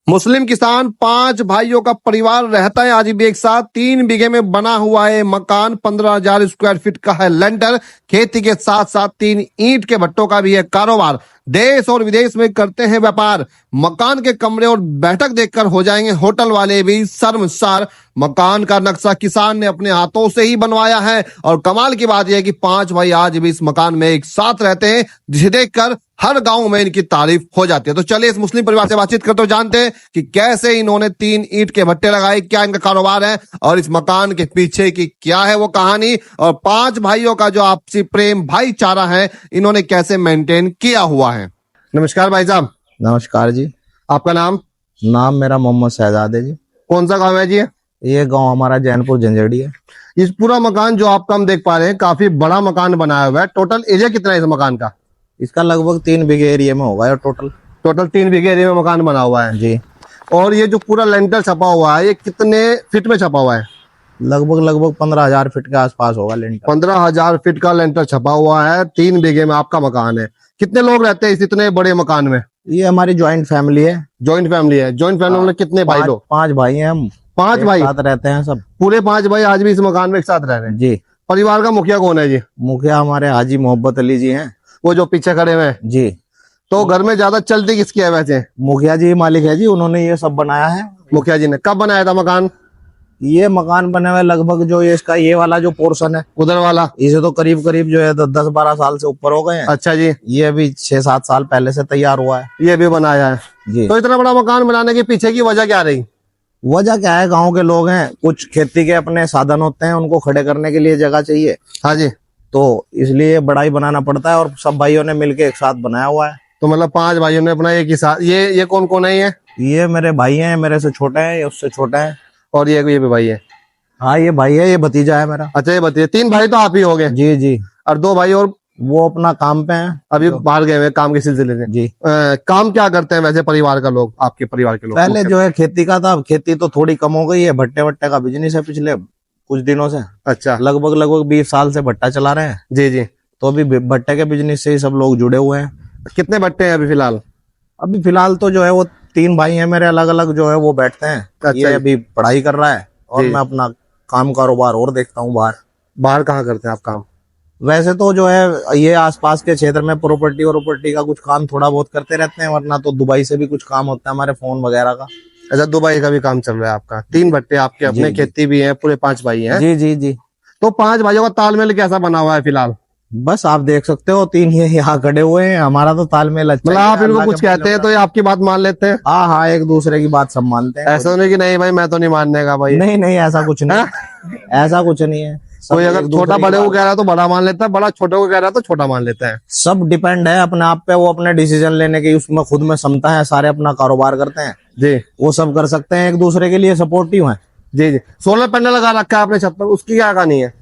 मुस्लिम किसान 5 भाइयों का परिवार रहता है आज भी एक साथ। 3 बीघे में बना हुआ है मकान, 15,000 स्क्वायर फीट का है लेंटर। खेती के साथ साथ 3 ईंट के भट्टों का भी है कारोबार। देश और विदेश में करते हैं व्यापार। मकान के कमरे और बैठक देखकर हो जाएंगे होटल वाले भी शर्मसार। मकान का नक्शा किसान ने अपने हाथों से ही बनवाया है और कमाल की बात यह है कि 5 भाई आज भी इस मकान में एक साथ रहते हैं, जिसे देखकर हर गांव में इनकी तारीफ हो जाती है। तो चलिए इस मुस्लिम परिवार से बातचीत करते हुए जानते हैं कि कैसे इन्होंने 3 ईंट के भट्टे लगाए, क्या इनका कारोबार है और इस मकान के पीछे की क्या है वो कहानी, और 5 भाइयों का जो आपसी प्रेम भाईचारा है इन्होंने कैसे मेंटेन किया हुआ है। नमस्कार भाई साहब। नमस्कार जी। आपका नाम? नाम मेरा मोहम्मद शहजाद है जी। कौन सा गाँव है जी? ये गांव हमारा जैनपुर झंझेड़ी है। इस पूरा मकान जो आपका हम देख पा रहे हैं काफी बड़ा मकान बनाया हुआ है। टोटल एरिया कितना है इस मकान का? इसका लगभग 3 बीघे एरिया में होगा टोटल 3 बीघे एरिया में मकान बना हुआ है जी। और ये जो पूरा लेंटर छपा हुआ है ये कितने फीट में छपा हुआ है? लगभग 15,000 फीट के आसपास होगा लेंटर। 15,000 फीट का लेंटर छपा हुआ है। 3 बीघे में आपका मकान है। कितने लोग रहते हैं इस इतने बड़े मकान में? ये हमारी ज्वाइंट फैमिली है। ज्वाइंट फैमिली है। ज्वाइंट फैमिली में कितने भाई लोग? 5 भाई हैं हम। 5 भाई साथ रहते हैं सब। पूरे 5 भाई आज भी इस मकान में एक साथ रह रहे हैं जी। परिवार का मुखिया कौन है जी? मुखिया हमारे हाजी मोहब्बत अली जी हैं। वो जो पीछे खड़े हुए हैं जी। तो घर में ज्यादा चलती किसकी है वैसे? मुखिया जी मालिक है जी, उन्होंने ये सब बनाया है। मुखिया जी ने कब बनाया था मकान? ये मकान बने हुए लगभग जो ये इसका ये वाला जो पोर्शन है उधर वाला, इसे तो करीब जो है 10-12 साल से ऊपर हो गए हैं। अच्छा जी। ये अभी 6-7 साल पहले से तैयार हुआ है। ये भी बनाया है जी। तो इतना बड़ा मकान बनाने के पीछे की वजह क्या रही? वजह क्या है, गांव के लोग हैं, कुछ खेती के अपने साधन होते हैं, उनको खड़े करने के लिए जगह चाहिए। हाँ जी। तो इसलिए बड़ा ही बनाना पड़ता है और सब भाइयों ने मिलके एक साथ बनाया हुआ है। तो मतलब 5 भाइयों ने अपना एक ही साथ। ये कौन कौन है? ये मेरे भाई हैं, मेरे से छोटे हैं, ये उससे छोटा है। और ये भी भाई है? हाँ ये भाई है, ये भतीजा है मेरा। अच्छा ये बताइए, 3 भाई तो आप ही हो गए? जी जी। और 2 भाई और वो अपना काम पे हैं, अभी बाहर गए हुए काम के सिलसिले से जी। काम क्या करते हैं वैसे परिवार का लोग, आपके परिवार के लोग? पहले जो है खेती का था, अब खेती तो थोड़ी कम हो गई है। भट्टे वट्टे का बिजनेस है पिछले कुछ दिनों से। अच्छा। लगभग 20 साल से भट्टा चला रहे हैं। जी जी। तो अभी भट्टे के बिजनेस से ही सब लोग जुड़े हुए हैं। कितने भट्टे हैं अभी फिलहाल? अभी फिलहाल तो जो है वो 3 भाई हैं मेरे, अलग अलग जो है वो बैठते हैं। अच्छा। ये अभी पढ़ाई कर रहा है और मैं अपना काम कारोबार और देखता हूँ बाहर। बाहर कहाँ करते हैं आप काम? वैसे तो जो है ये आसपास के क्षेत्र में प्रॉपर्टी का कुछ काम थोड़ा बहुत करते रहते हैं, वरना तो दुबई से भी कुछ काम होता है हमारे फोन वगैरह का। अच्छा दुबई का भी काम चल रहा है आपका? 3 भट्टे आपके अपने, खेती भी है, पूरे 5 भाई हैं? जी जी जी। तो 5 भाइयों का तालमेल कैसा बना हुआ है फिलहाल? बस आप देख सकते हो 3 ये यहाँ खड़े हुए हैं, हमारा तो तालमेल अच्छा मतलब है। आप इनको कुछ कहते हैं तो ये आपकी बात मान लेते हैं? हाँ हाँ, एक दूसरे की बात सब मानते हैं। ऐसा नहीं कि नहीं भाई मैं तो नहीं मानने का भाई? नहीं ऐसा कुछ नहीं, ऐसा कुछ नहीं है। कोई अगर छोटा बड़े को कह रहा है तो बड़ा मान लेता है, बड़ा छोटे को कह रहा है तो छोटा मान लेता है। सब डिपेंड है अपने आप पे, वो अपने डिसीजन लेने की उसमें खुद में क्षमता है। सारे अपना कारोबार करते हैं जी, वो सब कर सकते हैं, एक दूसरे के लिए सपोर्टिव हैं। जी जी। सोलर पैनल लगा रखा है आपने छत पर, उसकी क्या कहानी है?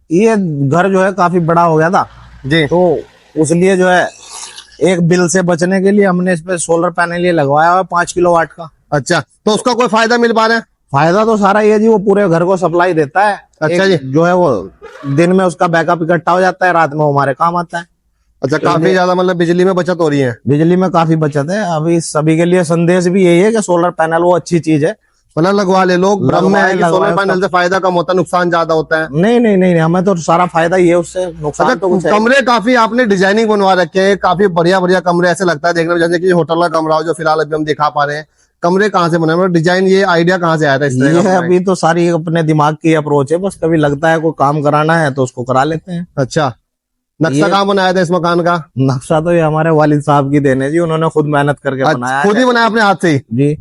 ये घर जो है काफी बड़ा हो गया था जी, तो उसलिए जो है एक बिल से बचने के लिए हमने इस पे सोलर पैनल ये लगवाया हुआ है 5 किलोवाट का। अच्छा तो उसका कोई फायदा मिल पा रहा है? फायदा तो सारा ये जी, वो पूरे घर को सप्लाई देता है। अच्छा जी। जो है वो दिन में उसका बैकअप इकट्ठा हो जाता है, रात में हमारे काम आता है। अच्छा काफी ज्यादा मतलब बिजली में बचत हो रही है? बिजली में काफी बचत है। अभी सभी के लिए संदेश भी यही है कि सोलर पैनल वो अच्छी चीज है, मतलब लगवा ले। लोग भ्रम में है कि सोलर पैनल से फायदा कम होता है, नुकसान ज्यादा होता है। नहीं, हमें तो सारा फायदा ही है उससे, नुकसान तो कुछ है। कमरे काफी आपने डिजाइनिंग बनवा रखे हैं, काफी बढ़िया बढ़िया कमरे, ऐसे लगता है देखने में जैसे कि होटल का कमरा हो जो फिलहाल अभी हम दिखा पा रहे हैं। कमरे कहाँ से बने, मतलब डिजाइन, ये आइडिया कहाँ से आया था इस तरह ये का? अभी तो सारी अपने दिमाग की अप्रोच है, बस कभी लगता है कोई काम कराना है तो उसको करा लेते हैं। अच्छा नक्शा कहाँ बनाया था इस मकान का? नक्शा तो ये हमारे वालिद साहब की देन है जी, उन्होंने खुद मेहनत करके बनाया। खुद ही बनाया अपने हाथ से ही? जी।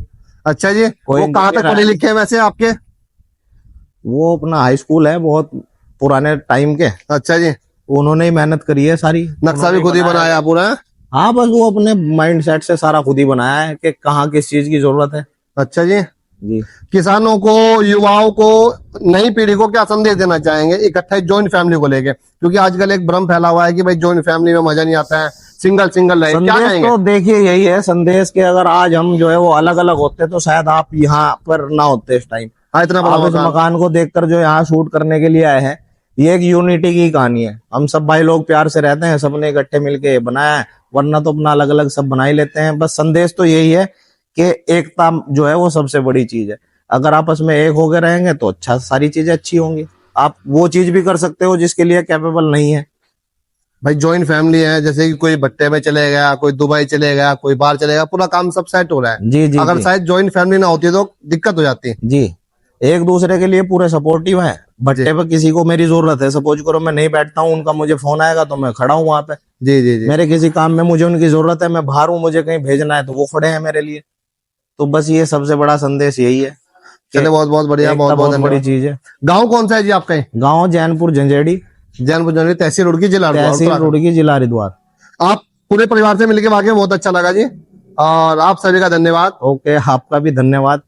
अच्छा जी। वो कहाँ तक पढ़े लिखे हैं वैसे आपके? वो अपना हाई स्कूल है, बहुत पुराने टाइम के। अच्छा जी। उन्होंने ही मेहनत करी है सारी। नक्शा भी खुद ही बनाया पूरा? हाँ बस वो अपने माइंड सेट से सारा खुद ही बनाया है कि कहाँ किस चीज की जरूरत है। अच्छा जी। जी। किसानों को, युवाओं को, नई पीढ़ी को क्या संदेश देना चाहेंगे इकट्ठे ज्वाइंट फैमिली को लेके? क्योंकि आजकल एक भ्रम फैला हुआ है कि भाई ज्वाइंट फैमिली में मजा नहीं आता है, सिंगल रहे। क्या कहेंगे? तो देखिए यही है संदेश के, अगर आज हम जो है वो अलग अलग होते तो शायद आप यहाँ पर ना होते इस टाइम। इतना आप इस मकान को देखकर जो यहाँ शूट करने के लिए आए हैं, ये एक यूनिटी की कहानी है। हम सब भाई लोग प्यार से रहते हैं, सबने इकट्ठे मिलके बनाया है, वरना तो अपना अलग अलग सब बना ही लेते हैं। बस संदेश तो यही है कि एकता जो है वो सबसे बड़ी चीज है। अगर आपस में एक होकर रहेंगे तो अच्छा, सारी चीजें अच्छी होंगी। आप वो चीज भी कर सकते हो जिसके लिए कैपेबल नहीं है। भाई जॉइंट फैमिली है, जैसे कि कोई भट्टे में चले गया, कोई दुबई चले गया, कोई बाहर चले गया, पूरा काम सब सेट हो रहा है। जी जी अगर जी शायद जॉइंट फैमिली ना होती तो दिक्कत हो जाती। जी, एक दूसरे के लिए पूरे सपोर्टिव है। भट्टे पे किसी को मेरी जरूरत है, सपोज करो मैं नहीं बैठता हूँ, उनका मुझे फोन आएगा तो मैं खड़ा हूँ वहां पे। जी जी जी। मेरे किसी काम में मुझे उनकी जरूरत है, मैं बाहर हूँ, मुझे कहीं भेजना है तो वो खड़े हैं मेरे लिए। तो बस ये सबसे बड़ा संदेश यही है कि चले, बहुत बहुत बढ़िया, एकता बहुत बहुत बहुत बड़ी धन्यवाद। चीज है। गाँव कौन सा है जी आपका? गांव जैनपुर झंझेड़ी, जैनपुर जनरल, तहसील रुड़की, जिला हरिद्वार, तहसील उत्तराखंड। रुड़की, जिला हरिद्वार। आप पूरे परिवार से मिलके वाकई बहुत अच्छा लगा जी, और आप सभी का धन्यवाद। ओके, आपका भी धन्यवाद।